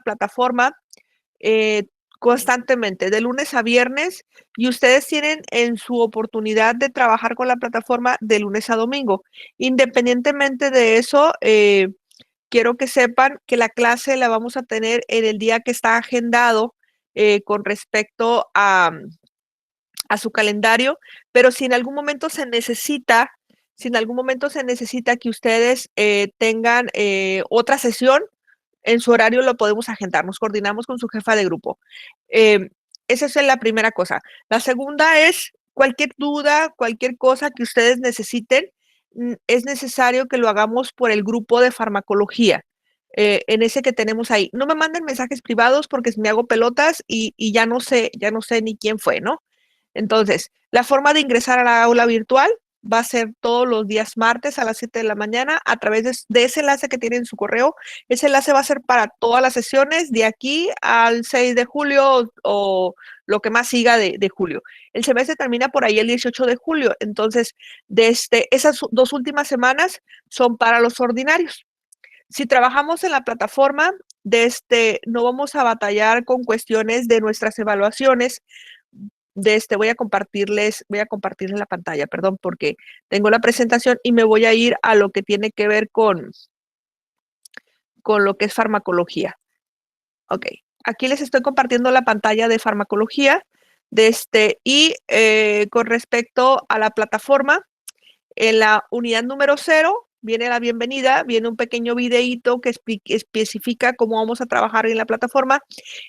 plataforma eh, constantemente, de lunes a viernes, y ustedes tienen en su oportunidad de trabajar con la plataforma de lunes a domingo. Independientemente de eso, quiero que sepan que la clase la vamos a tener en el día que está agendado con respecto a su calendario, pero si en algún momento se necesita, si en algún momento se necesita que ustedes tengan otra sesión, en su horario lo podemos agendar, nos coordinamos con su jefa de grupo. Eh, Esa es la primera cosa. La segunda es cualquier duda, cualquier cosa que ustedes necesiten, es necesario que lo hagamos por el grupo de farmacología. En ese que tenemos ahí. No me manden mensajes privados porque me hago pelotas y ya no sé ni quién fue, ¿no? Entonces, la forma de ingresar a la aula virtual va a ser todos los días martes a las 7 de la mañana a través de ese enlace que tienen en su correo. Ese enlace va a ser para todas las sesiones de aquí al 6 de julio o lo que más siga de julio. El semestre termina por ahí el 18 de julio. Entonces, esas dos últimas semanas son para los ordinarios. Si trabajamos en la plataforma, no vamos a batallar con cuestiones de nuestras evaluaciones. Voy a compartirles la pantalla, perdón, porque tengo la presentación y me voy a ir a lo que tiene que ver con lo que es farmacología. Ok, aquí les estoy compartiendo la pantalla de farmacología con respecto a la plataforma, en la unidad número 0 viene la bienvenida, viene un pequeño videíto que especifica cómo vamos a trabajar en la plataforma.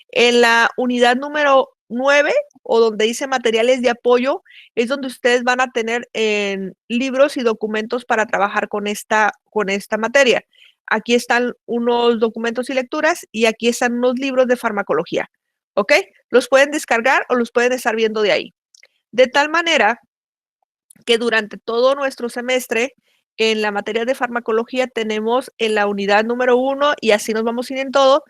En la unidad número 9 o donde dice materiales de apoyo es donde ustedes van a tener libros y documentos para trabajar con esta materia. Aquí están unos documentos y lecturas y aquí están unos libros de farmacología. ¿Ok? Los pueden descargar o los pueden estar viendo de ahí. De tal manera que durante todo nuestro semestre en la materia de farmacología tenemos en la unidad número 1 y así nos vamos a ir en todo,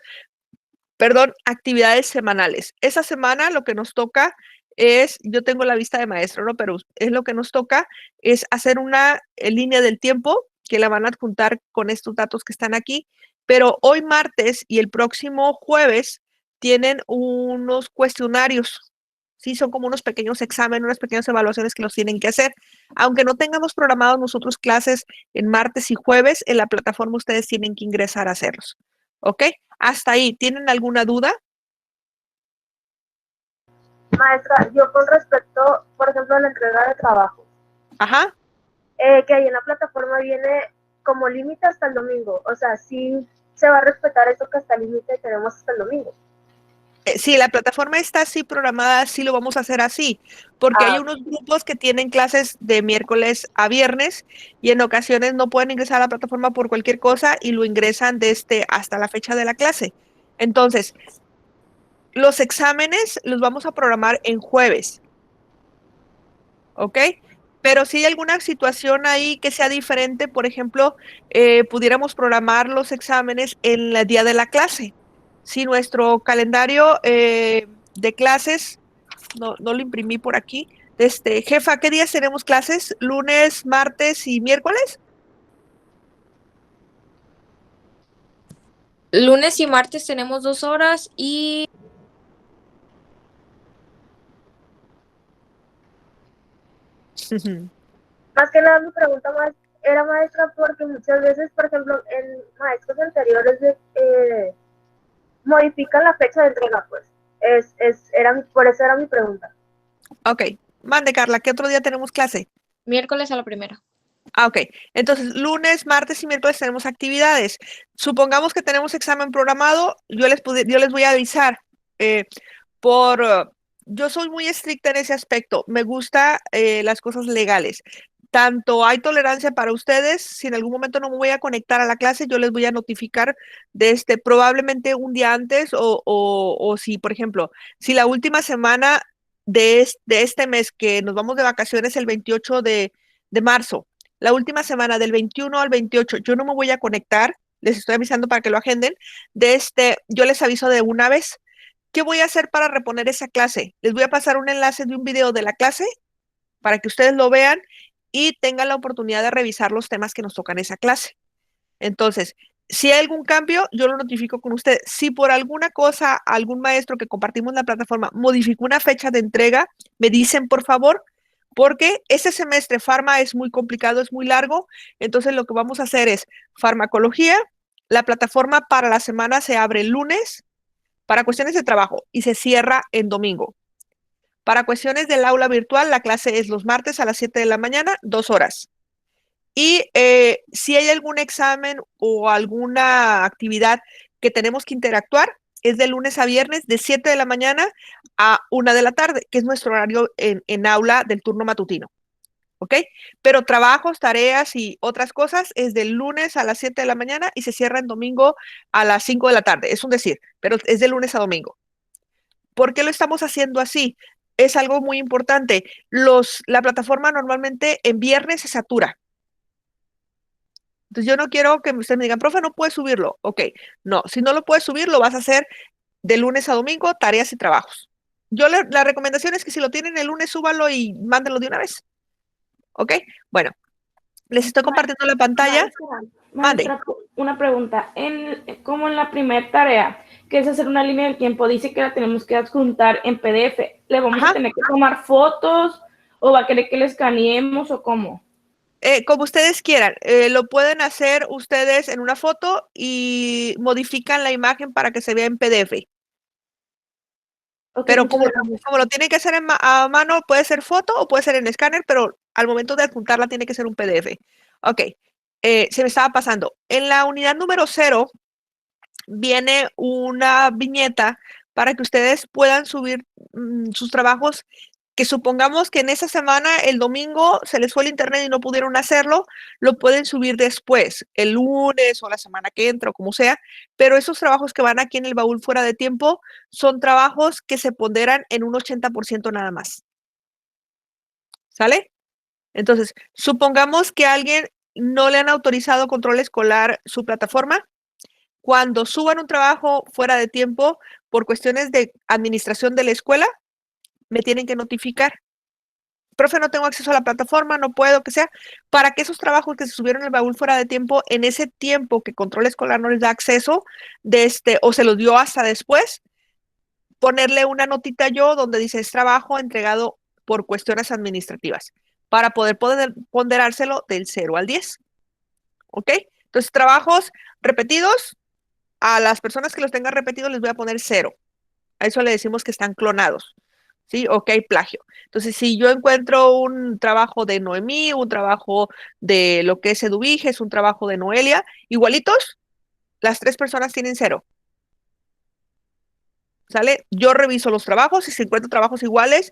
actividades semanales. Esa semana lo que nos toca es, yo tengo la vista de maestro, ¿no? Pero es lo que nos toca es hacer una línea del tiempo que la van a adjuntar con estos datos que están aquí, pero hoy martes y el próximo jueves tienen unos cuestionarios. Sí, son como unos pequeños exámenes, unas pequeñas evaluaciones que los tienen que hacer. Aunque no tengamos programados nosotros clases en martes y jueves, en la plataforma ustedes tienen que ingresar a hacerlos. ¿Ok? Hasta ahí, ¿tienen alguna duda? Maestra, yo con respecto, por ejemplo, a la entrega de trabajo, Ajá. Que ahí en la plataforma viene como límite hasta el domingo, o sea, sí se va a respetar eso que hasta el límite tenemos hasta el domingo. Sí, la plataforma está así programada, sí lo vamos a hacer así, porque hay unos grupos que tienen clases de miércoles a viernes y en ocasiones no pueden ingresar a la plataforma por cualquier cosa y lo ingresan hasta la fecha de la clase. Entonces, los exámenes los vamos a programar en jueves, ¿ok? Pero si hay alguna situación ahí que sea diferente, por ejemplo, pudiéramos programar los exámenes en el día de la clase. Si nuestro calendario de clases, no lo imprimí por aquí, jefa, ¿qué días tenemos clases? ¿Lunes, martes y miércoles? Lunes y martes tenemos 2 horas y Más que nada mi pregunta más era, maestra, porque muchas veces, por ejemplo, en maestros anteriores modifican la fecha de entrega, pues. Por eso era mi pregunta. Ok, mande Carla, ¿qué otro día tenemos clase? miércoles a la primera. Ah, ok. Entonces, lunes, martes y miércoles tenemos actividades. Supongamos que tenemos examen programado, yo les voy a avisar. eh, por, uh, yo soy muy estricta en ese aspecto. Me gusta las cosas legales. Tanto hay tolerancia para ustedes, si en algún momento no me voy a conectar a la clase, yo les voy a notificar probablemente un día antes o si, por ejemplo, si la última semana de este mes que nos vamos de vacaciones el 28 de marzo, la última semana del 21 al 28, yo no me voy a conectar, les estoy avisando para que lo agenden, yo les aviso de una vez. ¿Qué voy a hacer para reponer esa clase? Les voy a pasar un enlace de un video de la clase para que ustedes lo vean y tengan la oportunidad de revisar los temas que nos tocan esa clase. Entonces, Si hay algún cambio, yo lo notifico con usted. Si por alguna cosa, algún maestro que compartimos la plataforma modificó una fecha de entrega, me dicen, por favor, porque este semestre Farma es muy complicado, es muy largo. Entonces, lo que vamos a hacer es farmacología. La plataforma para la semana se abre el lunes para cuestiones de trabajo y se cierra en domingo. Para cuestiones del aula virtual, la clase es los martes a las 7 de la mañana, 2 horas. Y si hay algún examen o alguna actividad que tenemos que interactuar, es de lunes a viernes, de 7 de la mañana a 1 de la tarde, que es nuestro horario en aula del turno matutino. ¿Ok? Pero trabajos, tareas y otras cosas es del lunes a las 7 de la mañana y se cierra en domingo a las 5 de la tarde. Es un decir, pero es de lunes a domingo. ¿Por qué lo estamos haciendo así? Es algo muy importante. La plataforma normalmente en viernes se satura. Entonces yo no quiero que ustedes me digan, profe, no puedes subirlo. Ok, no, si no lo puedes subir, lo vas a hacer de lunes a domingo, tareas y trabajos. La recomendación es que si lo tienen el lunes, súbanlo y mándenlo de una vez. ¿Ok? Bueno, les estoy compartiendo la pantalla. Maestra, una pregunta. Como en la primera tarea, que es hacer una línea del tiempo, dice que la tenemos que adjuntar en PDF. ¿Le vamos a tener que tomar fotos o va a querer que le escaneemos o cómo? Como ustedes quieran, lo pueden hacer ustedes en una foto y modifican la imagen para que se vea en PDF. Okay, pero como lo tienen que hacer a mano, puede ser foto o puede ser en escáner, pero al momento de adjuntarla tiene que ser un PDF. Ok, se me estaba pasando. En la unidad número 0 viene una viñeta para que ustedes puedan subir sus trabajos, que supongamos que en esa semana, el domingo, se les fue el internet y no pudieron hacerlo, lo pueden subir después, el lunes o la semana que entra o como sea, pero esos trabajos que van aquí en el baúl fuera de tiempo son trabajos que se ponderan en un 80% nada más. ¿Sale? Entonces, supongamos que a alguien no le han autorizado control escolar su plataforma. Cuando suban un trabajo fuera de tiempo por cuestiones de administración de la escuela, me tienen que notificar. Profe, no tengo acceso a la plataforma, no puedo, que sea, para que esos trabajos que se subieron en el baúl fuera de tiempo, en ese tiempo que control escolar no les da acceso, o se los dio hasta después, ponerle una notita yo donde dice es trabajo entregado por cuestiones administrativas, para poder ponderárselo del 0 al 10. ¿Ok? Entonces, trabajos repetidos, a las personas que los tengan repetidos les voy a poner 0. A eso le decimos que están clonados. ¿Sí? O que hay plagio. Entonces, si yo encuentro un trabajo de Noemí, un trabajo de lo que es Eduviges, un trabajo de Noelia, igualitos, las 3 personas tienen 0. ¿Sale? Yo reviso los trabajos y si encuentro trabajos iguales,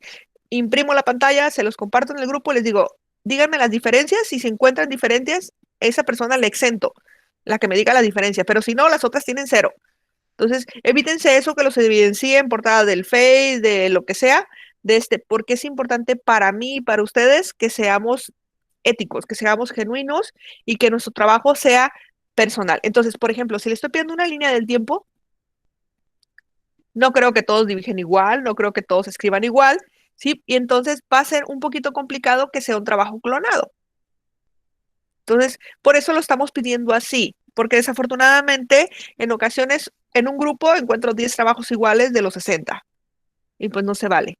imprimo la pantalla, se los comparto en el grupo y les digo, díganme las diferencias y si encuentran diferencias, esa persona le exento, la que me diga la diferencia, pero si no, las otras tienen 0. Entonces, evítense eso que los evidencie en portada del Face, de lo que sea, porque es importante para mí y para ustedes que seamos éticos, que seamos genuinos y que nuestro trabajo sea personal. Entonces, por ejemplo, si le estoy pidiendo una línea del tiempo, no creo que todos dibujen igual, no creo que todos escriban igual, ¿sí? Y entonces va a ser un poquito complicado que sea un trabajo clonado. Entonces, por eso lo estamos pidiendo así, porque desafortunadamente en ocasiones en un grupo encuentro 10 trabajos iguales de los 60 y pues no se vale,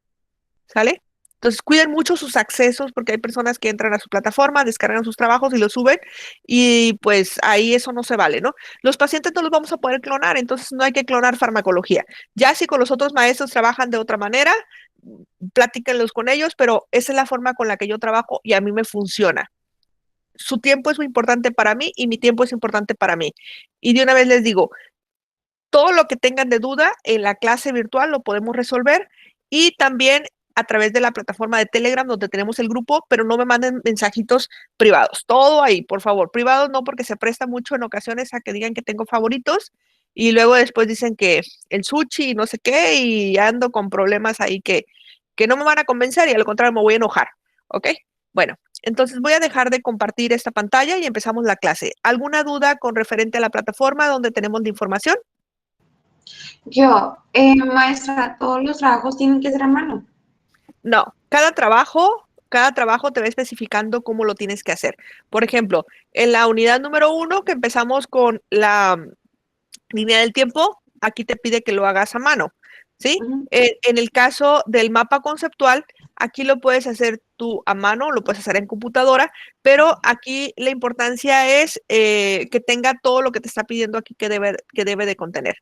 ¿sale? Entonces, cuiden mucho sus accesos porque hay personas que entran a su plataforma, descargan sus trabajos y los suben y pues ahí eso no se vale, ¿no? Los pacientes no los vamos a poder clonar, entonces no hay que clonar farmacología. Ya si con los otros maestros trabajan de otra manera, platíquenlos con ellos, pero esa es la forma con la que yo trabajo y a mí me funciona. Su tiempo es muy importante para mí y mi tiempo es importante para mí. Y de una vez les digo, todo lo que tengan de duda en la clase virtual lo podemos resolver y también a través de la plataforma de Telegram donde tenemos el grupo, pero no me manden mensajitos privados. Todo ahí, por favor. Privados no, porque se presta mucho en ocasiones a que digan que tengo favoritos y luego después dicen que el sushi y no sé qué y ando con problemas ahí que no me van a convencer y al contrario me voy a enojar. ¿Ok? Bueno, entonces voy a dejar de compartir esta pantalla y empezamos la clase. ¿Alguna duda con referente a la plataforma donde tenemos la información? Maestra, ¿todos los trabajos tienen que ser a mano? No, cada trabajo cada trabajo te va especificando cómo lo tienes que hacer. Por ejemplo, en la unidad número 1, que empezamos con la línea del tiempo, aquí te pide que lo hagas a mano, ¿sí? En el caso del mapa conceptual, aquí lo puedes hacer tú a mano, lo puedes hacer en computadora, pero aquí la importancia es que tenga todo lo que te está pidiendo aquí que debe de contener,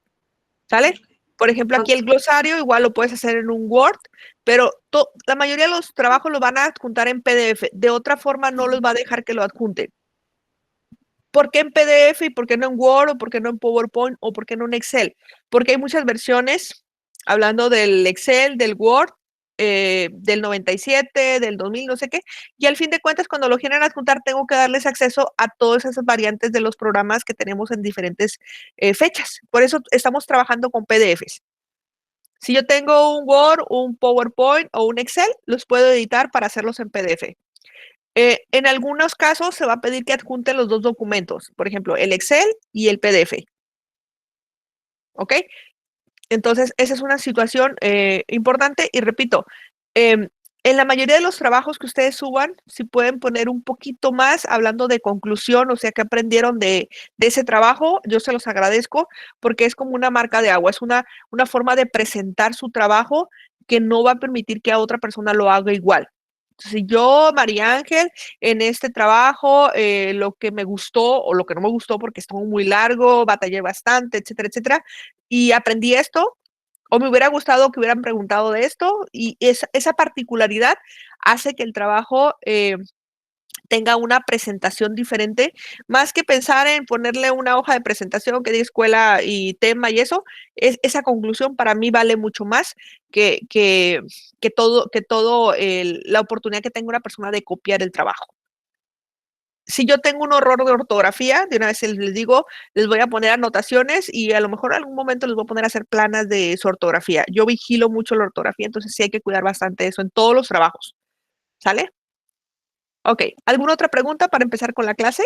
¿sale? Por ejemplo, aquí el glosario igual lo puedes hacer en un Word, pero la mayoría de los trabajos los van a adjuntar en PDF. De otra forma, no los va a dejar que lo adjunten. ¿Por qué en PDF y por qué no en Word o por qué no en PowerPoint o por qué no en Excel? Porque hay muchas versiones, hablando del Excel, del Word, del 97, del 2000, no sé qué, y al fin de cuentas, cuando lo quieren adjuntar, tengo que darles acceso a todas esas variantes de los programas que tenemos en diferentes fechas. Por eso estamos trabajando con PDFs. Si yo tengo un Word, un PowerPoint o un Excel, los puedo editar para hacerlos en PDF. En algunos casos se va a pedir que adjunte los dos documentos, por ejemplo, el Excel y el PDF. ¿Ok? Entonces, esa es una situación importante y repito, en la mayoría de los trabajos que ustedes suban, si pueden poner un poquito más hablando de conclusión, o sea, que aprendieron de ese trabajo, yo se los agradezco porque es como una marca de agua, es una forma de presentar su trabajo que no va a permitir que a otra persona lo haga igual. Si yo, María Ángel, en este trabajo, lo que me gustó o lo que no me gustó porque estuvo muy largo, batallé bastante, etcétera, etcétera, y aprendí esto, o me hubiera gustado que hubieran preguntado de esto, y esa particularidad hace que el trabajo tenga una presentación diferente, más que pensar en ponerle una hoja de presentación que diga escuela y tema y eso, esa conclusión para mí vale mucho más que todo la oportunidad que tenga una persona de copiar el trabajo. Si yo tengo un error de ortografía, de una vez les digo, les voy a poner anotaciones y a lo mejor en algún momento les voy a poner a hacer planas de su ortografía. Yo vigilo mucho la ortografía, entonces sí hay que cuidar bastante eso en todos los trabajos. ¿Sale? Ok, ¿alguna otra pregunta para empezar con la clase?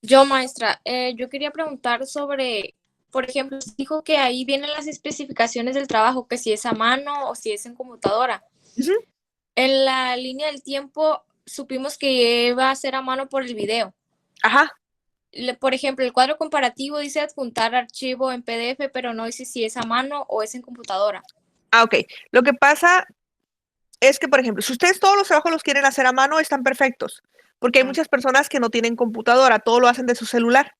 Yo, maestra, yo quería preguntar sobre, por ejemplo, dijo que ahí vienen las especificaciones del trabajo, que si es a mano o si es en computadora. En la línea del tiempo supimos que iba a ser a mano por el video. Ajá. Por ejemplo, el cuadro comparativo dice adjuntar archivo en PDF, pero no dice si es a mano o es en computadora. Ah, ok. Lo que pasa es que, por ejemplo, si ustedes todos los trabajos los quieren hacer a mano, están perfectos, porque hay muchas personas que no tienen computadora, todo lo hacen de su celular.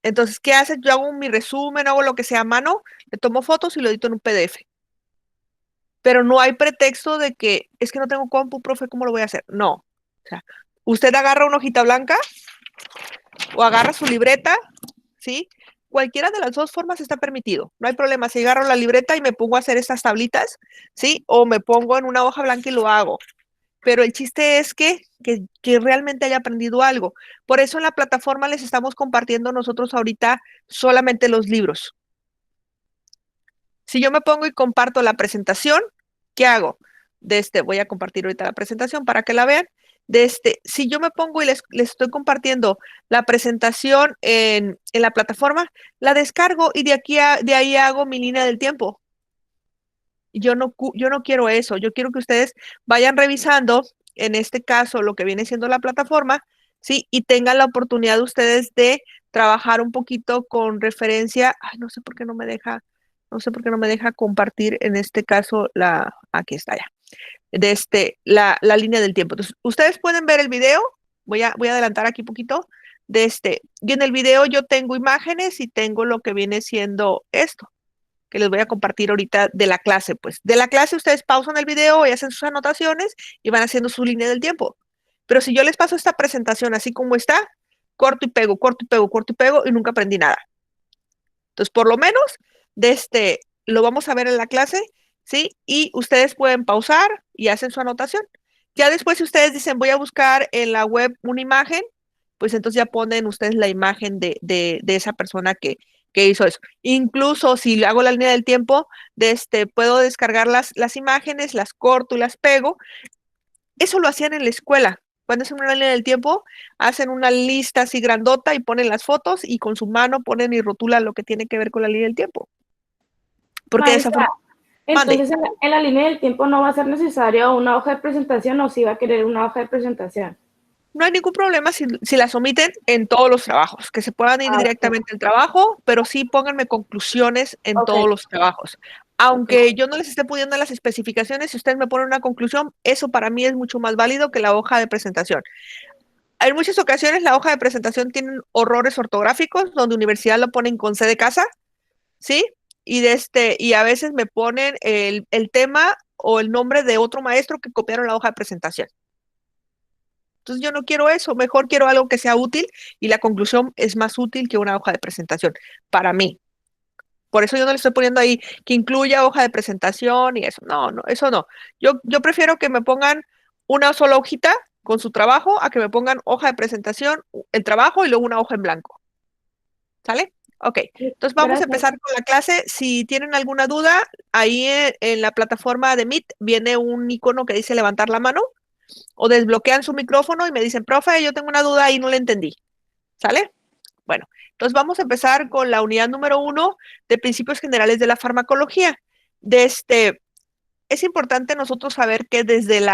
Entonces, ¿qué hace? Yo hago mi resumen, hago lo que sea a mano, le tomo fotos y lo edito en un PDF. Pero no hay pretexto de que es que no tengo compu, profe, ¿cómo lo voy a hacer? No. O sea, usted agarra una hojita blanca o agarra su libreta, ¿sí? Cualquiera de las dos formas está permitido. No hay problema. Si agarro la libreta y me pongo a hacer estas tablitas, ¿sí? O me pongo en una hoja blanca y lo hago. Pero el chiste es que realmente haya aprendido algo. Por eso en la plataforma les estamos compartiendo nosotros ahorita solamente los libros. Si yo me pongo y comparto la presentación, ¿qué hago? Voy a compartir ahorita la presentación para que la vean. Si yo me pongo y les estoy compartiendo la presentación en la plataforma, la descargo y de ahí hago mi línea del tiempo. Yo no quiero eso. Yo quiero que ustedes vayan revisando, en este caso, lo que viene siendo la plataforma, ¿sí? Y tengan la oportunidad de ustedes de trabajar un poquito con referencia. Ay, no sé por qué no me deja compartir en este caso aquí está ya, la línea del tiempo. Entonces, ustedes pueden ver el video, voy a adelantar aquí un poquito, y en el video yo tengo imágenes y tengo lo que viene siendo esto, que les voy a compartir ahorita de la clase, pues. De la clase ustedes pausan el video y hacen sus anotaciones y van haciendo su línea del tiempo. Pero si yo les paso esta presentación así como está, corto y pego, corto y pego, corto y pego y nunca aprendí nada. Entonces, por lo menos, lo vamos a ver en la clase, ¿sí? Y ustedes pueden pausar y hacen su anotación. Ya después, si ustedes dicen, voy a buscar en la web una imagen, pues entonces ya ponen ustedes la imagen de esa persona que hizo eso. Incluso si hago la línea del tiempo, puedo descargar las imágenes, las corto y las pego. Eso lo hacían en la escuela. Cuando hacen una línea del tiempo, hacen una lista así grandota y ponen las fotos y con su mano ponen y rotulan lo que tiene que ver con la línea del tiempo. Porque Maestra, Entonces, en la línea del tiempo no va a ser necesario una hoja de presentación, o si va a querer una hoja de presentación. No hay ningún problema si las omiten en todos los trabajos, que se puedan ir directamente al trabajo, pero sí pónganme conclusiones en todos los trabajos. Aunque yo no les esté poniendo las especificaciones, si ustedes me ponen una conclusión, eso para mí es mucho más válido que la hoja de presentación. En muchas ocasiones la hoja de presentación tiene errores ortográficos, donde universidad lo ponen con C de casa, ¿sí? Y a veces me ponen el tema o el nombre de otro maestro que copiaron la hoja de presentación. Entonces yo no quiero eso, mejor quiero algo que sea útil, y la conclusión es más útil que una hoja de presentación, para mí. Por eso yo no le estoy poniendo ahí que incluya hoja de presentación y eso. No, eso no. Yo prefiero que me pongan una sola hojita con su trabajo a que me pongan hoja de presentación, el trabajo y luego una hoja en blanco. ¿Sale? Ok. Entonces vamos a empezar con la clase. Si tienen alguna duda, ahí en la plataforma de Meet viene un icono que dice levantar la mano, o desbloquean su micrófono y me dicen, profe, yo tengo una duda y no la entendí. ¿Sale? Bueno, entonces vamos a empezar con la unidad número 1 de principios generales de la farmacología. Es importante nosotros saber que desde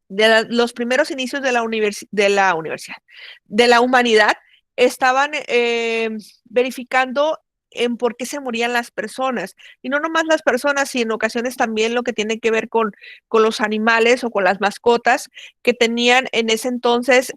los primeros inicios de la humanidad, estaban verificando en por qué se morían las personas. Y no nomás las personas, sino en ocasiones también lo que tiene que ver con los animales o con las mascotas que tenían en ese entonces,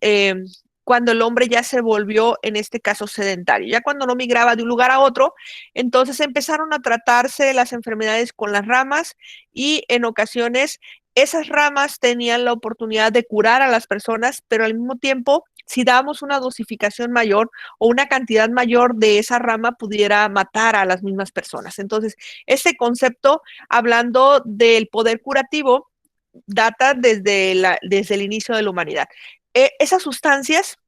cuando el hombre ya se volvió, en este caso, sedentario. Ya cuando no migraba de un lugar a otro, entonces empezaron a tratarse las enfermedades con las ramas, y en ocasiones esas ramas tenían la oportunidad de curar a las personas, pero al mismo tiempo, si dábamos una dosificación mayor o una cantidad mayor de esa rama, pudiera matar a las mismas personas. Entonces, ese concepto, hablando del poder curativo, data desde el inicio de la humanidad. Esas sustancias,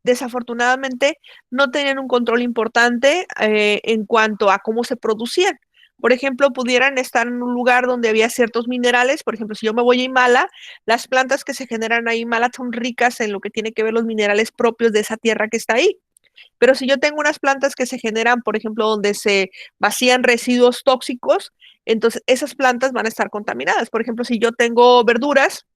desafortunadamente, no tenían un control importante en cuanto a cómo se producían. Por ejemplo, pudieran estar en un lugar donde había ciertos minerales. Por ejemplo, si yo me voy a Himala, las plantas que se generan ahí en Himala son ricas en lo que tiene que ver los minerales propios de esa tierra que está ahí. Pero si yo tengo unas plantas que se generan, por ejemplo, donde se vacían residuos tóxicos, entonces esas plantas van a estar contaminadas. Por ejemplo, si yo tengo verduras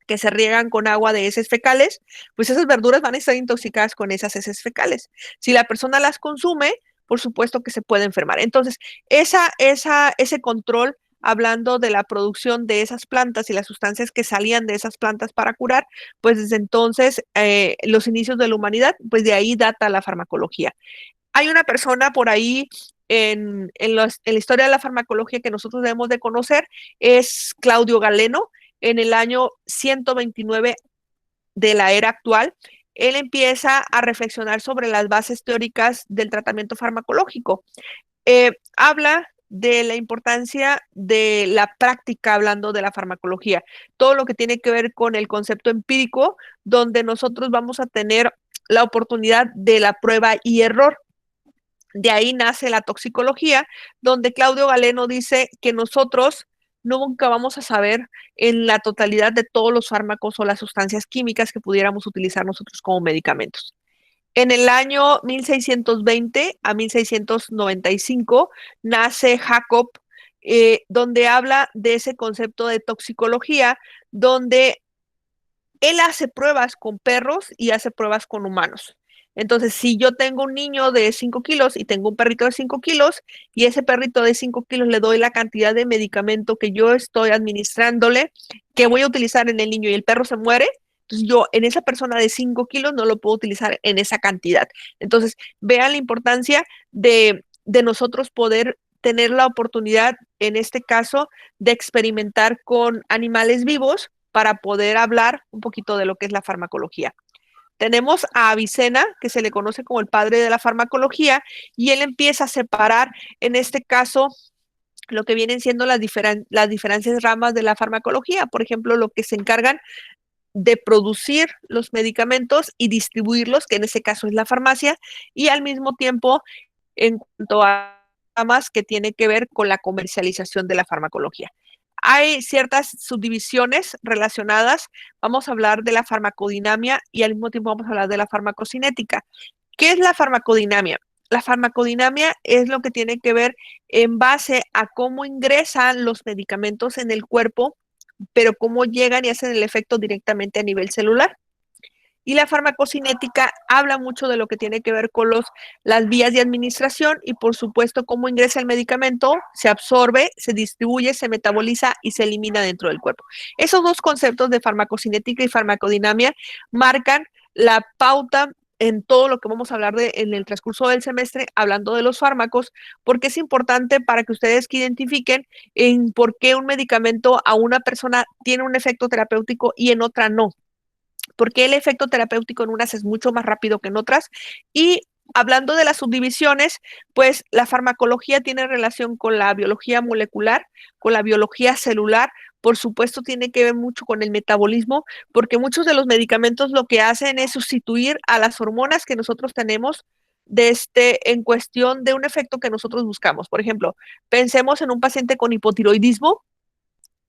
que se riegan con agua de heces fecales, pues esas verduras van a estar intoxicadas con esas heces fecales. Si la persona las consume, por supuesto que se puede enfermar. Entonces, ese control, hablando de la producción de esas plantas y las sustancias que salían de esas plantas para curar, pues desde entonces, los inicios de la humanidad, pues de ahí data la farmacología. Hay una persona por ahí en la historia de la farmacología que nosotros debemos de conocer, es Claudio Galeno. En el año 129 de la era actual, él empieza a reflexionar sobre las bases teóricas del tratamiento farmacológico. Habla de la importancia de la práctica, hablando de la farmacología, todo lo que tiene que ver con el concepto empírico, donde nosotros vamos a tener la oportunidad de la prueba y error. De ahí nace la toxicología, donde Claudio Galeno dice que nosotros nunca vamos a saber en la totalidad de todos los fármacos o las sustancias químicas que pudiéramos utilizar nosotros como medicamentos. En el año 1620 a 1695 nace Jacob, donde habla de ese concepto de toxicología, donde él hace pruebas con perros y hace pruebas con humanos. Entonces, si yo tengo un niño de 5 kilos y tengo un perrito de 5 kilos, y ese perrito de 5 kilos le doy la cantidad de medicamento que yo estoy administrándole, que voy a utilizar en el niño, y el perro se muere, entonces yo en esa persona de 5 kilos no lo puedo utilizar en esa cantidad. Entonces, vean la importancia de nosotros poder tener la oportunidad, en este caso, de experimentar con animales vivos para poder hablar un poquito de lo que es la farmacología. Tenemos a Avicena, que se le conoce como el padre de la farmacología, y él empieza a separar, en este caso, lo que vienen siendo las diferentes ramas de la farmacología. Por ejemplo, lo que se encargan de producir los medicamentos y distribuirlos, que en ese caso es la farmacia, y al mismo tiempo, en cuanto a ramas que tiene que ver con la comercialización de la farmacología. Hay ciertas subdivisiones relacionadas. Vamos a hablar de la farmacodinamia y al mismo tiempo vamos a hablar de la farmacocinética. ¿Qué es la farmacodinamia? La farmacodinamia es lo que tiene que ver en base a cómo ingresan los medicamentos en el cuerpo, pero cómo llegan y hacen el efecto directamente a nivel celular. Y la farmacocinética habla mucho de lo que tiene que ver con las vías de administración y, por supuesto, cómo ingresa el medicamento, se absorbe, se distribuye, se metaboliza y se elimina dentro del cuerpo. Esos dos conceptos de farmacocinética y farmacodinamia marcan la pauta en todo lo que vamos a hablar en el transcurso del semestre, hablando de los fármacos, porque es importante para que ustedes que identifiquen en por qué un medicamento a una persona tiene un efecto terapéutico y en otra no. Porque el efecto terapéutico en unas es mucho más rápido que en otras. Y hablando de las subdivisiones, pues la farmacología tiene relación con la biología molecular, con la biología celular, por supuesto tiene que ver mucho con el metabolismo, porque muchos de los medicamentos lo que hacen es sustituir a las hormonas que nosotros tenemos en cuestión de un efecto que nosotros buscamos. Por ejemplo, pensemos en un paciente con hipotiroidismo.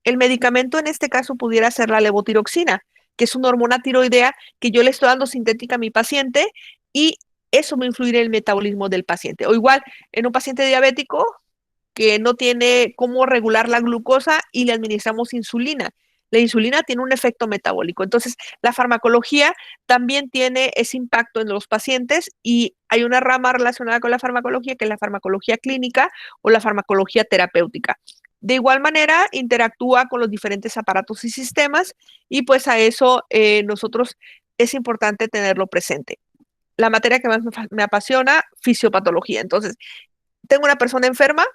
El medicamento en este caso pudiera ser la levotiroxina, que es una hormona tiroidea que yo le estoy dando sintética a mi paciente y eso va a influir en el metabolismo del paciente. O igual, en un paciente diabético que no tiene cómo regular la glucosa y le administramos insulina. La insulina tiene un efecto metabólico. Entonces, la farmacología también tiene ese impacto en los pacientes y hay una rama relacionada con la farmacología, que es la farmacología clínica o la farmacología terapéutica. De igual manera, interactúa con los diferentes aparatos y sistemas y pues a eso nosotros es importante tenerlo presente. La materia que más me apasiona, fisiopatología. Entonces, tengo una persona enferma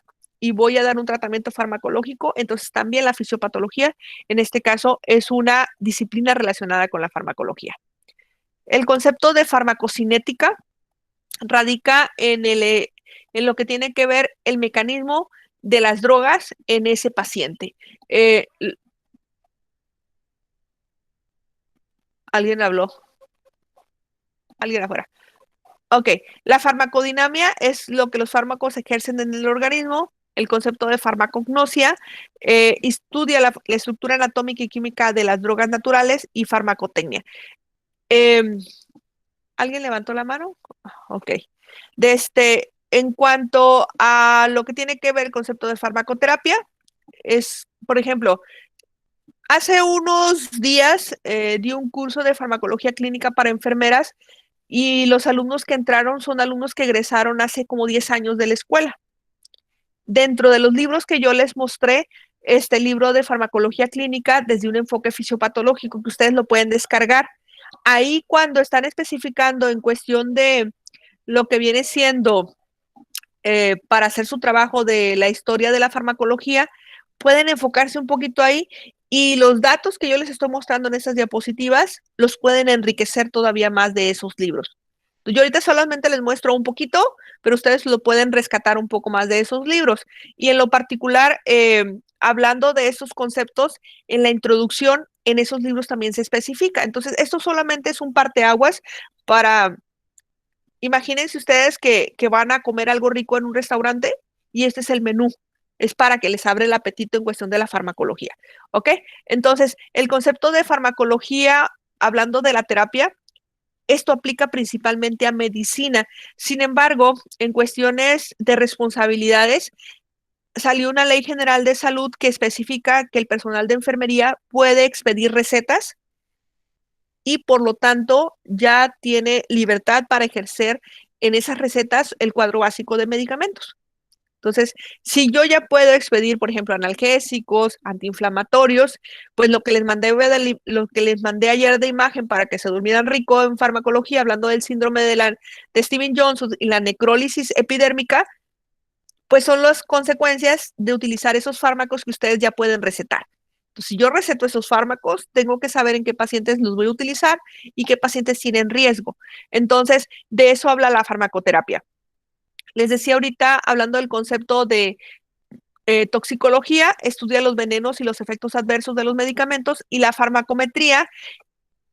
y voy a dar un tratamiento farmacológico, entonces también la fisiopatología, en este caso, es una disciplina relacionada con la farmacología. El concepto de farmacocinética radica en lo que tiene que ver el mecanismo de las drogas en ese paciente. ¿Alguien habló? ¿Alguien afuera? Ok, la farmacodinamia es lo que los fármacos ejercen en el organismo. El concepto de farmacognosia estudia la estructura anatómica y química de las drogas naturales y farmacotecnia. ¿Alguien levantó la mano? Ok. En cuanto a lo que tiene que ver el concepto de farmacoterapia, es, por ejemplo, hace unos días di un curso de farmacología clínica para enfermeras y los alumnos que entraron son alumnos que egresaron hace como 10 años de la escuela. Dentro de los libros que yo les mostré, este libro de farmacología clínica desde un enfoque fisiopatológico que ustedes lo pueden descargar. Ahí cuando están especificando en cuestión de lo que viene siendo para hacer su trabajo de la historia de la farmacología, pueden enfocarse un poquito ahí y los datos que yo les estoy mostrando en estas diapositivas los pueden enriquecer todavía más de esos libros. Yo ahorita solamente les muestro un poquito, pero ustedes lo pueden rescatar un poco más de esos libros. Y en lo particular, hablando de esos conceptos, en la introducción, en esos libros también se especifica. Entonces, esto solamente es un parteaguas para, imagínense ustedes que van a comer algo rico en un restaurante y este es el menú. Es para que les abra el apetito en cuestión de la farmacología. ¿Ok? Entonces, el concepto de farmacología, hablando de la terapia, esto aplica principalmente a medicina. Sin embargo, en cuestiones de responsabilidades, salió una ley general de salud que especifica que el personal de enfermería puede expedir recetas y por lo tanto ya tiene libertad para ejercer en esas recetas el cuadro básico de medicamentos. Entonces, si yo ya puedo expedir, por ejemplo, analgésicos, antiinflamatorios, pues lo que les mandé ayer de imagen para que se durmieran rico en farmacología, hablando del síndrome de Stevens-Johnson y la necrólisis epidérmica, pues son las consecuencias de utilizar esos fármacos que ustedes ya pueden recetar. Entonces, si yo receto esos fármacos, tengo que saber en qué pacientes los voy a utilizar y qué pacientes tienen riesgo. Entonces, de eso habla la farmacoterapia. Les decía ahorita, hablando del concepto de toxicología, estudia los venenos y los efectos adversos de los medicamentos y la farmacometría.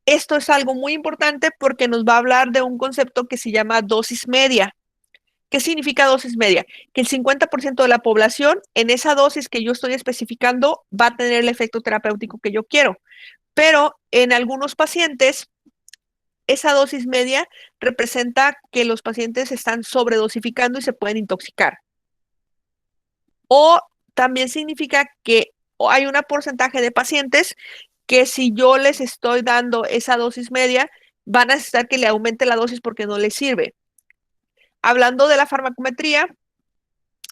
Esto es algo muy importante porque nos va a hablar de un concepto que se llama dosis media. ¿Qué significa dosis media? Que el 50% de la población en esa dosis que yo estoy especificando va a tener el efecto terapéutico que yo quiero. Pero en algunos pacientes esa dosis media representa que los pacientes están sobredosificando y se pueden intoxicar. O también significa que hay un porcentaje de pacientes que si yo les estoy dando esa dosis media, van a necesitar que le aumente la dosis porque no les sirve. Hablando de la farmacometría,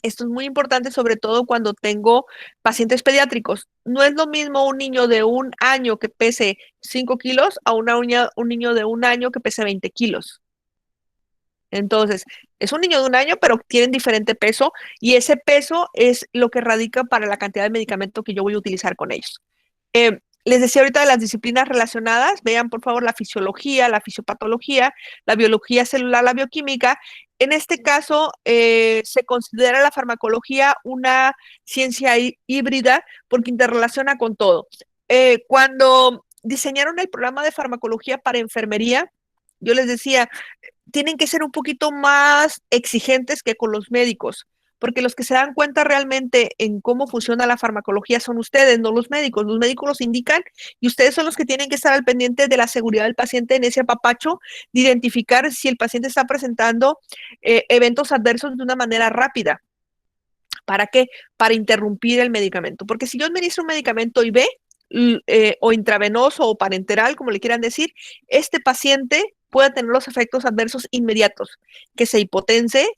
esto es muy importante, sobre todo cuando tengo pacientes pediátricos. No es lo mismo un niño de 1 año que pese 5 kilos a un niño de 1 año que pese 20 kilos. Entonces, es un niño de 1 año, pero tienen diferente peso y ese peso es lo que radica para la cantidad de medicamento que yo voy a utilizar con ellos. Les decía ahorita de las disciplinas relacionadas, vean por favor la fisiología, la fisiopatología, la biología celular, la bioquímica. En este caso, se considera la farmacología una ciencia híbrida porque interrelaciona con todo. Cuando diseñaron el programa de farmacología para enfermería, yo les decía, tienen que ser un poquito más exigentes que con los médicos, porque los que se dan cuenta realmente en cómo funciona la farmacología son ustedes, no los médicos. Los médicos los indican y ustedes son los que tienen que estar al pendiente de la seguridad del paciente en ese apapacho, de identificar si el paciente está presentando eventos adversos de una manera rápida. ¿Para qué? Para interrumpir el medicamento. Porque si yo administro un medicamento IV o intravenoso o parenteral, como le quieran decir, este paciente puede tener los efectos adversos inmediatos, que se hipotense,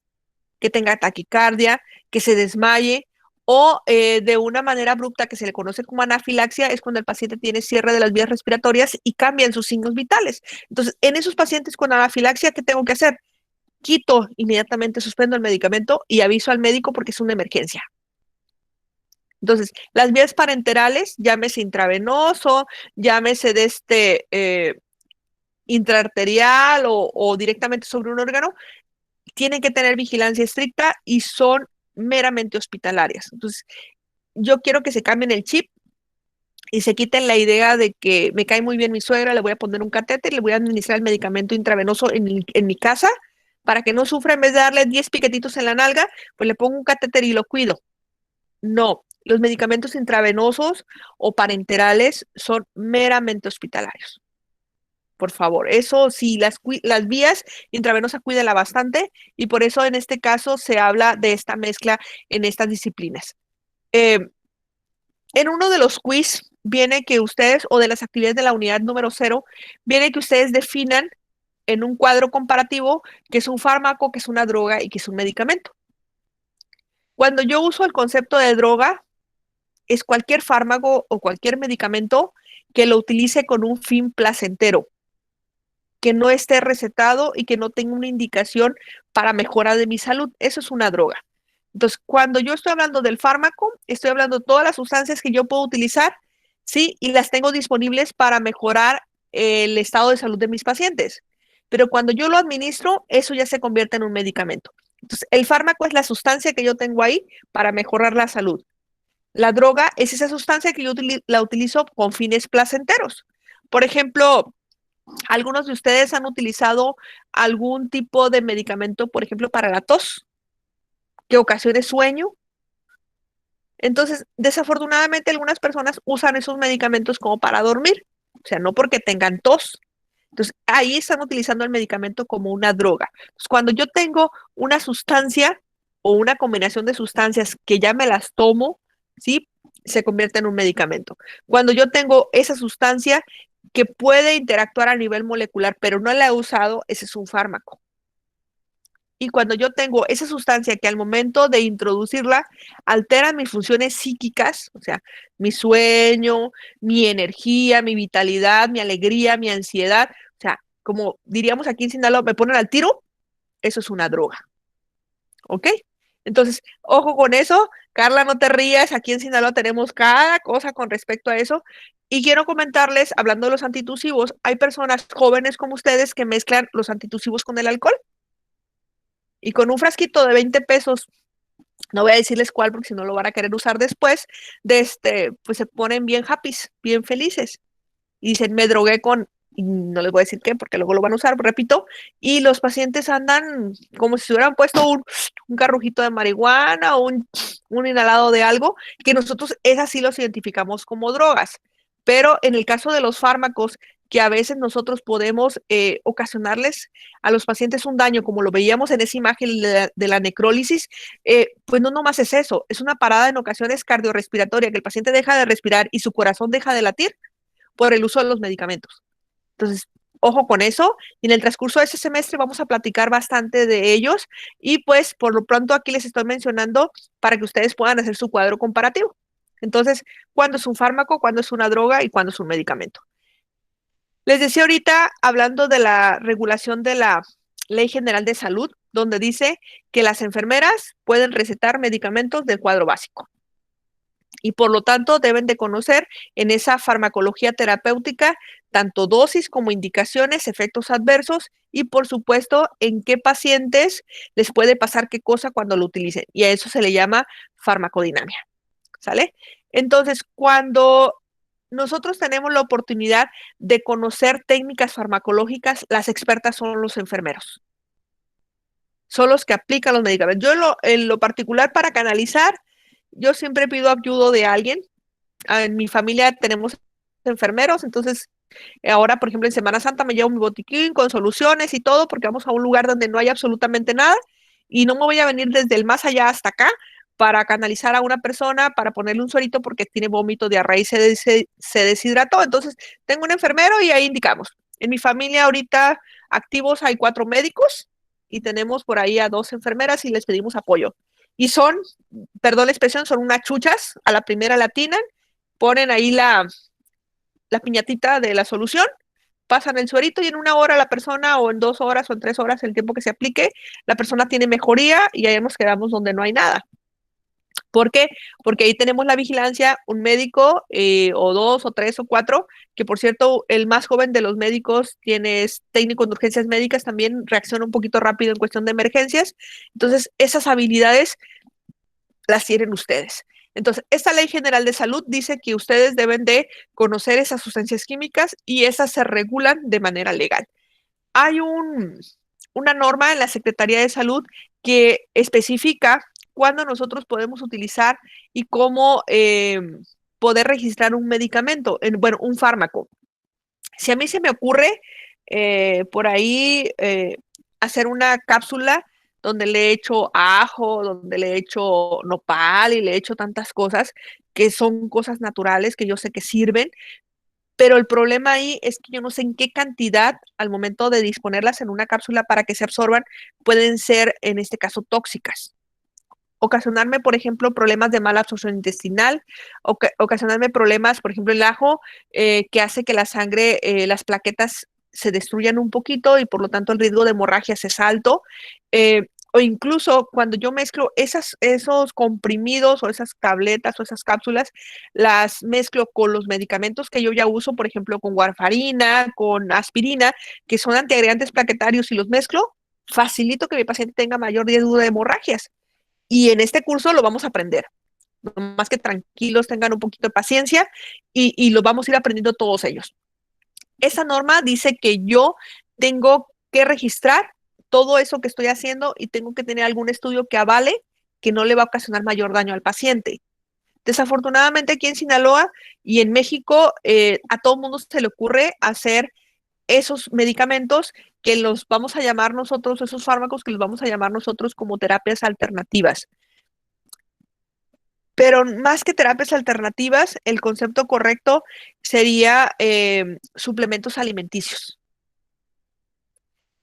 que tenga taquicardia, que se desmaye o de una manera abrupta que se le conoce como anafilaxia, es cuando el paciente tiene cierre de las vías respiratorias y cambian sus signos vitales. Entonces, en esos pacientes con anafilaxia, ¿qué tengo que hacer? Quito inmediatamente, suspendo el medicamento y aviso al médico porque es una emergencia. Entonces, las vías parenterales, llámese intravenoso, llámese de intraarterial o directamente sobre un órgano, tienen que tener vigilancia estricta y son meramente hospitalarias. Entonces, yo quiero que se cambien el chip y se quiten la idea de que me cae muy bien mi suegra, le voy a poner un catéter, le voy a administrar el medicamento intravenoso en mi casa para que no sufra. En vez de darle 10 piquetitos en la nalga, pues le pongo un catéter y lo cuido. No, los medicamentos intravenosos o parenterales son meramente hospitalarios. Por favor, eso sí, las vías intravenosas cuídenla bastante y por eso en este caso se habla de esta mezcla en estas disciplinas. En uno de los quiz viene que ustedes, o de las actividades de la unidad número 0, viene que ustedes definan en un cuadro comparativo qué es un fármaco, qué es una droga y qué es un medicamento. Cuando yo uso el concepto de droga, es cualquier fármaco o cualquier medicamento que lo utilice con un fin placentero, que no esté recetado y que no tenga una indicación para mejora de mi salud. Eso es una droga. Entonces, cuando yo estoy hablando del fármaco, estoy hablando de todas las sustancias que yo puedo utilizar, ¿sí? Y las tengo disponibles para mejorar el estado de salud de mis pacientes. Pero cuando yo lo administro, eso ya se convierte en un medicamento. Entonces, el fármaco es la sustancia que yo tengo ahí para mejorar la salud. La droga es esa sustancia que yo la utilizo con fines placenteros. Por ejemplo, algunos de ustedes han utilizado algún tipo de medicamento, por ejemplo, para la tos, que ocasione sueño. Entonces, desafortunadamente, algunas personas usan esos medicamentos como para dormir, o sea, no porque tengan tos. Entonces, ahí están utilizando el medicamento como una droga. Entonces, cuando yo tengo una sustancia o una combinación de sustancias que ya me las tomo, ¿sí? Se convierte en un medicamento. Cuando yo tengo esa sustancia que puede interactuar a nivel molecular, pero no la he usado, ese es un fármaco. Y cuando yo tengo esa sustancia que al momento de introducirla altera mis funciones psíquicas, o sea, mi sueño, mi energía, mi vitalidad, mi alegría, mi ansiedad, o sea, como diríamos aquí en Sinaloa, me ponen al tiro, eso es una droga. ¿Ok? Entonces, ojo con eso. Carla, no te rías, aquí en Sinaloa tenemos cada cosa con respecto a eso. Y quiero comentarles, hablando de los antitusivos, hay personas jóvenes como ustedes que mezclan los antitusivos con el alcohol. Y con un frasquito de 20 pesos, no voy a decirles cuál porque si no lo van a querer usar después, pues se ponen bien happy, bien felices. Y dicen, me drogué con, y no les voy a decir qué porque luego lo van a usar, repito, y los pacientes andan como si se hubieran puesto un carrujito de marihuana o un inhalado de algo, que nosotros esas sí los identificamos como drogas. Pero en el caso de los fármacos que a veces nosotros podemos ocasionarles a los pacientes un daño, como lo veíamos en esa imagen de la necrólisis, pues no nomás es eso, es una parada en ocasiones cardiorrespiratoria, que el paciente deja de respirar y su corazón deja de latir por el uso de los medicamentos. Entonces, ojo con eso, y en el transcurso de ese semestre vamos a platicar bastante de ellos, y pues por lo pronto aquí les estoy mencionando para que ustedes puedan hacer su cuadro comparativo. Entonces, ¿cuándo es un fármaco, cuándo es una droga y cuándo es un medicamento? Les decía ahorita, hablando de la regulación de la Ley General de Salud, donde dice que las enfermeras pueden recetar medicamentos del cuadro básico. Y por lo tanto deben de conocer en esa farmacología terapéutica tanto dosis como indicaciones, efectos adversos y por supuesto en qué pacientes les puede pasar qué cosa cuando lo utilicen. Y a eso se le llama farmacodinamia. ¿Sale? Entonces, cuando nosotros tenemos la oportunidad de conocer técnicas farmacológicas, las expertas son los enfermeros. Son los que aplican los medicamentos. Yo en lo particular para canalizar, yo siempre pido ayuda de alguien. En mi familia tenemos enfermeros, entonces ahora, por ejemplo, en Semana Santa me llevo mi botiquín con soluciones y todo, porque vamos a un lugar donde no hay absolutamente nada y no me voy a venir desde el más allá hasta acá para canalizar a una persona, para ponerle un suerito porque tiene vómito, diarrea y se deshidrató. Entonces, tengo un enfermero y ahí indicamos. En mi familia ahorita activos hay 4 médicos y tenemos por ahí a 2 enfermeras y les pedimos apoyo. Y son, perdón la expresión, son unas chuchas, a la primera la atinan, ponen ahí la piñatita de la solución, pasan el suerito y en 1 hora la persona, o en 2 horas o en 3 horas, el tiempo que se aplique, la persona tiene mejoría y ahí nos quedamos donde no hay nada. ¿Por qué? Porque ahí tenemos la vigilancia, un médico o 2 o 3 o 4, que por cierto, el más joven de los médicos es técnico en urgencias médicas, también reacciona un poquito rápido en cuestión de emergencias. Entonces, esas habilidades las tienen ustedes. Entonces, esta Ley General de Salud dice que ustedes deben de conocer esas sustancias químicas y esas se regulan de manera legal. Hay una norma en la Secretaría de Salud que especifica cuándo nosotros podemos utilizar y cómo poder registrar un medicamento, bueno, un fármaco. Si a mí se me ocurre por ahí hacer una cápsula donde le echo ajo, donde le echo nopal y le echo tantas cosas que son cosas naturales que yo sé que sirven, pero el problema ahí es que yo no sé en qué cantidad al momento de disponerlas en una cápsula para que se absorban pueden ser en este caso tóxicas. Ocasionarme, por ejemplo, problemas de mala absorción intestinal, ocasionarme problemas, por ejemplo, el ajo, que hace que la sangre, las plaquetas se destruyan un poquito y por lo tanto el riesgo de hemorragias es alto. O incluso cuando yo mezclo esos comprimidos o esas tabletas o esas cápsulas, las mezclo con los medicamentos que yo ya uso, por ejemplo, con warfarina, con aspirina, que son antiagregantes plaquetarios, y los mezclo, facilito que mi paciente tenga mayor riesgo de hemorragias. Y en este curso lo vamos a aprender. Más que tranquilos, tengan un poquito de paciencia y lo vamos a ir aprendiendo todos ellos. Esa norma dice que yo tengo que registrar todo eso que estoy haciendo y tengo que tener algún estudio que avale que no le va a ocasionar mayor daño al paciente. Desafortunadamente aquí en Sinaloa y en México a todo mundo se le ocurre hacer esos medicamentos que los vamos a llamar nosotros, esos fármacos que los vamos a llamar nosotros como terapias alternativas. Pero más que terapias alternativas, el concepto correcto sería suplementos alimenticios.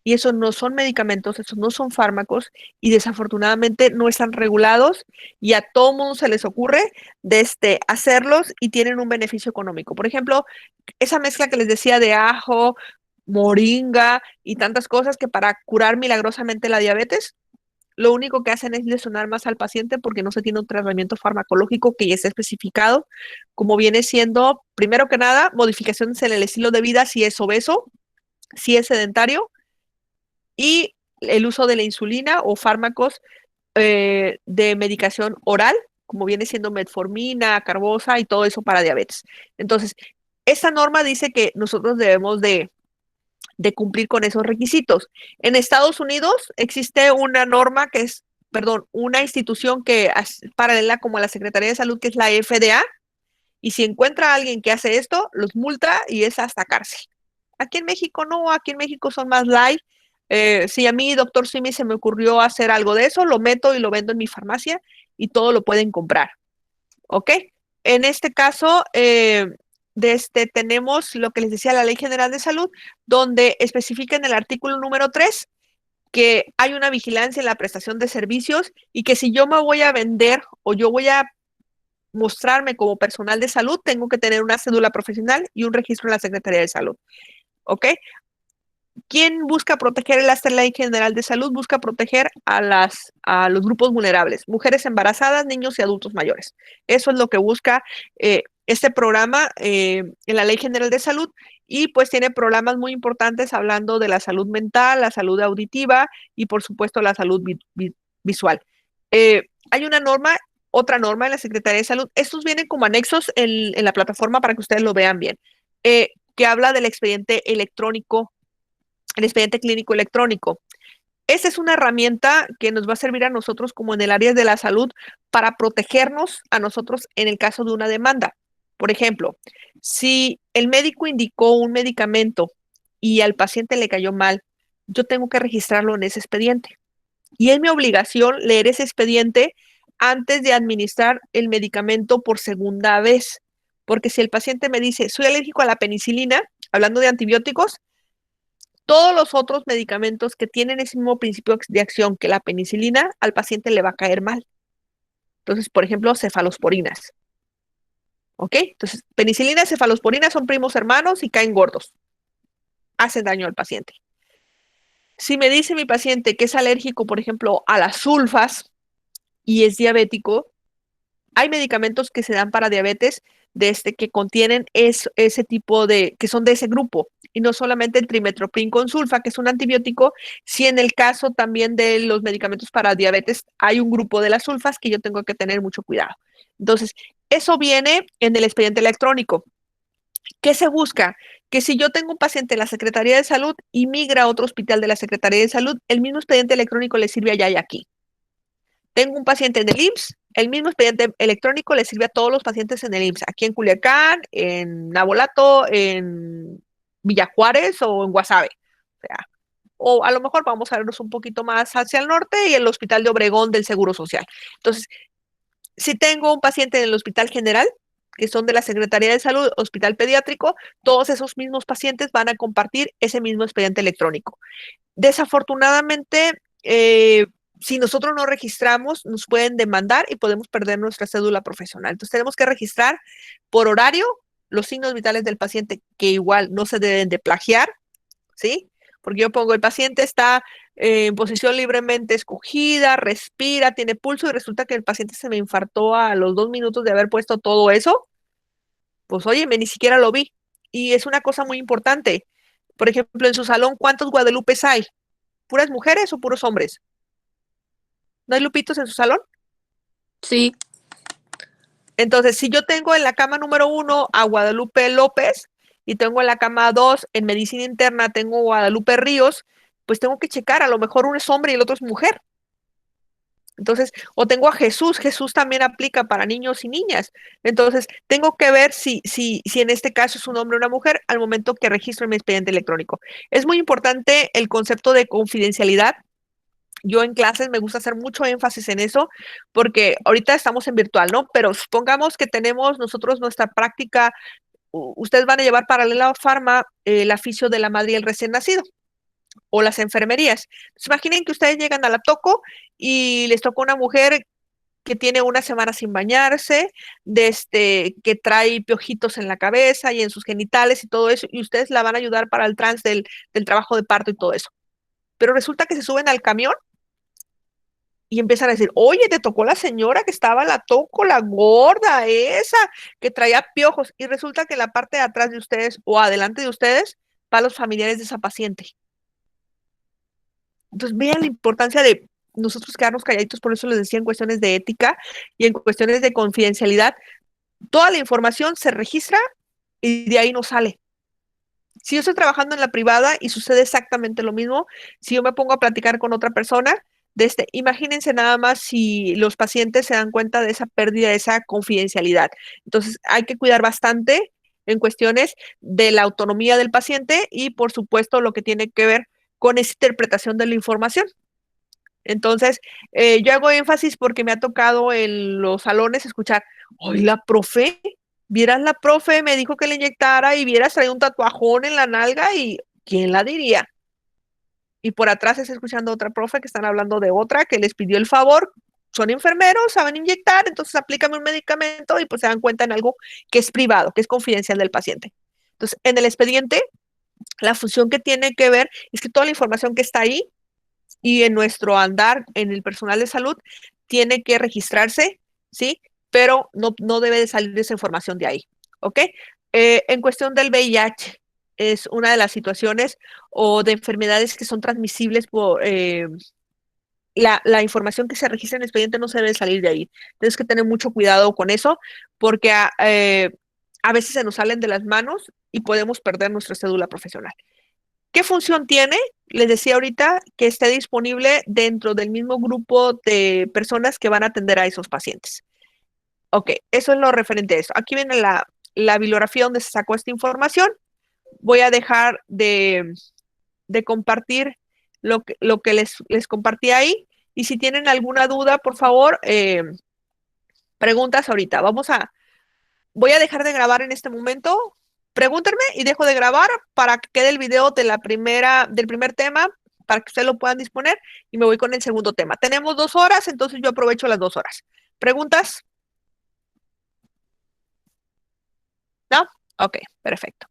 Y esos no son medicamentos, esos no son fármacos y desafortunadamente no están regulados y a todo mundo se les ocurre hacerlos y tienen un beneficio económico. Por ejemplo, esa mezcla que les decía de ajo, moringa y tantas cosas que para curar milagrosamente la diabetes, lo único que hacen es lesionar más al paciente porque no se tiene un tratamiento farmacológico que ya está especificado, como viene siendo, primero que nada, modificaciones en el estilo de vida si es obeso, si es sedentario, y el uso de la insulina o fármacos de medicación oral, como viene siendo metformina, carbosa y todo eso para diabetes. Entonces, esta norma dice que nosotros debemos de cumplir con esos requisitos. En Estados Unidos existe una norma que es, perdón, una institución que es paralela como a la Secretaría de Salud, que es la FDA, y si encuentra a alguien que hace esto, los multa y es hasta cárcel. Aquí en México no, aquí en México son más light. Si a mí, doctor Simi, se me ocurrió hacer algo de eso, lo meto y lo vendo en mi farmacia y todo lo pueden comprar. ¿Ok? En este caso, tenemos lo que les decía la Ley General de Salud, donde especifica en el artículo número 3 que hay una vigilancia en la prestación de servicios y que si yo me voy a vender o yo voy a mostrarme como personal de salud, tengo que tener una cédula profesional y un registro en la Secretaría de Salud. ¿Ok? ¿Quién busca proteger esta Ley General de Salud? Busca proteger a los grupos vulnerables, mujeres embarazadas, niños y adultos mayores. Eso es lo que busca este programa en la Ley General de Salud y pues tiene programas muy importantes hablando de la salud mental, la salud auditiva y por supuesto la salud visual. Hay una norma, otra norma en la Secretaría de Salud. Estos vienen como anexos en la plataforma para que ustedes lo vean bien, que habla del expediente electrónico, el expediente clínico electrónico. Esa es una herramienta que nos va a servir a nosotros como en el área de la salud para protegernos a nosotros en el caso de una demanda. Por ejemplo, si el médico indicó un medicamento y al paciente le cayó mal, yo tengo que registrarlo en ese expediente. Y es mi obligación leer ese expediente antes de administrar el medicamento por segunda vez. Porque si el paciente me dice, soy alérgico a la penicilina, hablando de antibióticos, todos los otros medicamentos que tienen ese mismo principio de acción que la penicilina, al paciente le va a caer mal. Entonces, por ejemplo, cefalosporinas. ¿Ok? Entonces, penicilina y cefalosporina son primos hermanos y caen gordos. Hacen daño al paciente. Si me dice mi paciente que es alérgico, por ejemplo, a las sulfas y es diabético, hay medicamentos que se dan para diabetes que contienen ese tipo que son de ese grupo. Y no solamente el trimestoprim con sulfa, que es un antibiótico, si en el caso también de los medicamentos para diabetes hay un grupo de las sulfas que yo tengo que tener mucho cuidado. Entonces, eso viene en el expediente electrónico. ¿Qué se busca? Que si yo tengo un paciente en la Secretaría de Salud y migra a otro hospital de la Secretaría de Salud, el mismo expediente electrónico le sirve allá y aquí. Tengo un paciente en el IMSS, el mismo expediente electrónico le sirve a todos los pacientes en el IMSS, aquí en Culiacán, en Nabolato, en Villa Juárez o en Guasave. O a lo mejor vamos a vernos un poquito más hacia el norte y el Hospital de Obregón del Seguro Social. Entonces, si tengo un paciente en el Hospital General, que son de la Secretaría de Salud, Hospital Pediátrico, todos esos mismos pacientes van a compartir ese mismo expediente electrónico. Desafortunadamente, si nosotros no registramos, nos pueden demandar y podemos perder nuestra cédula profesional. Entonces tenemos que registrar por horario los signos vitales del paciente, que igual no se deben de plagiar, ¿sí? Porque yo pongo, el paciente está en posición libremente escogida, respira, tiene pulso y resulta que el paciente se me infartó a los 2 minutos de haber puesto todo eso. Pues óyeme, ni siquiera lo vi. Y es una cosa muy importante. Por ejemplo, en su salón, ¿cuántos Guadalupes hay? ¿Puras mujeres o puros hombres? ¿No hay Lupitos en su salón? Sí. Entonces, si yo tengo en la cama número 1 a Guadalupe López y tengo en la cama 2 en medicina interna, tengo Guadalupe Ríos, pues tengo que checar, a lo mejor uno es hombre y el otro es mujer. Entonces, o tengo a Jesús, Jesús también aplica para niños y niñas. Entonces, tengo que ver si en este caso es un hombre o una mujer al momento que registro mi expediente electrónico. Es muy importante el concepto de confidencialidad. Yo en clases me gusta hacer mucho énfasis en eso, porque ahorita estamos en virtual, ¿no? Pero supongamos que tenemos nosotros nuestra práctica, ustedes van a llevar paralela a Pharma el oficio de la madre y el recién nacido, o las enfermerías. Entonces, imaginen que ustedes llegan a la toco y les toca una mujer que tiene una semana sin bañarse, que trae piojitos en la cabeza y en sus genitales y todo eso, y ustedes la van a ayudar para el trans del trabajo de parto y todo eso. Pero resulta que se suben al camión y empiezan a decir, oye, te tocó la señora que estaba la toco, la gorda, esa, que traía piojos. Y resulta que la parte de atrás de ustedes o adelante de ustedes van los familiares de esa paciente. Entonces, vean la importancia de nosotros quedarnos calladitos, por eso les decía en cuestiones de ética y en cuestiones de confidencialidad. Toda la información se registra y de ahí no sale. Si yo estoy trabajando en la privada y sucede exactamente lo mismo, si yo me pongo a platicar con otra persona, imagínense nada más si los pacientes se dan cuenta de esa pérdida, de esa confidencialidad. Entonces, hay que cuidar bastante en cuestiones de la autonomía del paciente y, por supuesto, lo que tiene que ver con esa interpretación de la información. Entonces, yo hago énfasis porque me ha tocado en los salones escuchar, ¡ay, la profe! Vieras la profe, me dijo que le inyectara y vieras traído un tatuajón en la nalga y ¿quién la diría? Y por atrás está escuchando otra profe que están hablando de otra que les pidió el favor. Son enfermeros, saben inyectar, entonces aplícame un medicamento y pues se dan cuenta en algo que es privado, que es confidencial del paciente. Entonces, en el expediente, la función que tiene que ver es que toda la información que está ahí y en nuestro andar en el personal de salud tiene que registrarse, ¿sí? Pero no debe de salir esa información de ahí, ¿ok? En cuestión del VIH, es una de las situaciones o de enfermedades que son transmisibles por la información que se registra en el expediente no se debe salir de ahí. Tienes que tener mucho cuidado con eso porque a veces se nos salen de las manos y podemos perder nuestra cédula profesional. ¿Qué función tiene? Les decía ahorita que esté disponible dentro del mismo grupo de personas que van a atender a esos pacientes. Ok, eso es lo referente a eso. Aquí viene la bibliografía donde se sacó esta información. Voy a dejar de compartir lo que les compartí ahí. Y si tienen alguna duda, por favor, preguntas ahorita. Voy a dejar de grabar en este momento. Pregúntenme y dejo de grabar para que quede el video de del primer tema, para que ustedes lo puedan disponer y me voy con el segundo tema. Tenemos 2 horas, entonces yo aprovecho las 2 horas. ¿Preguntas? ¿No? Ok, perfecto.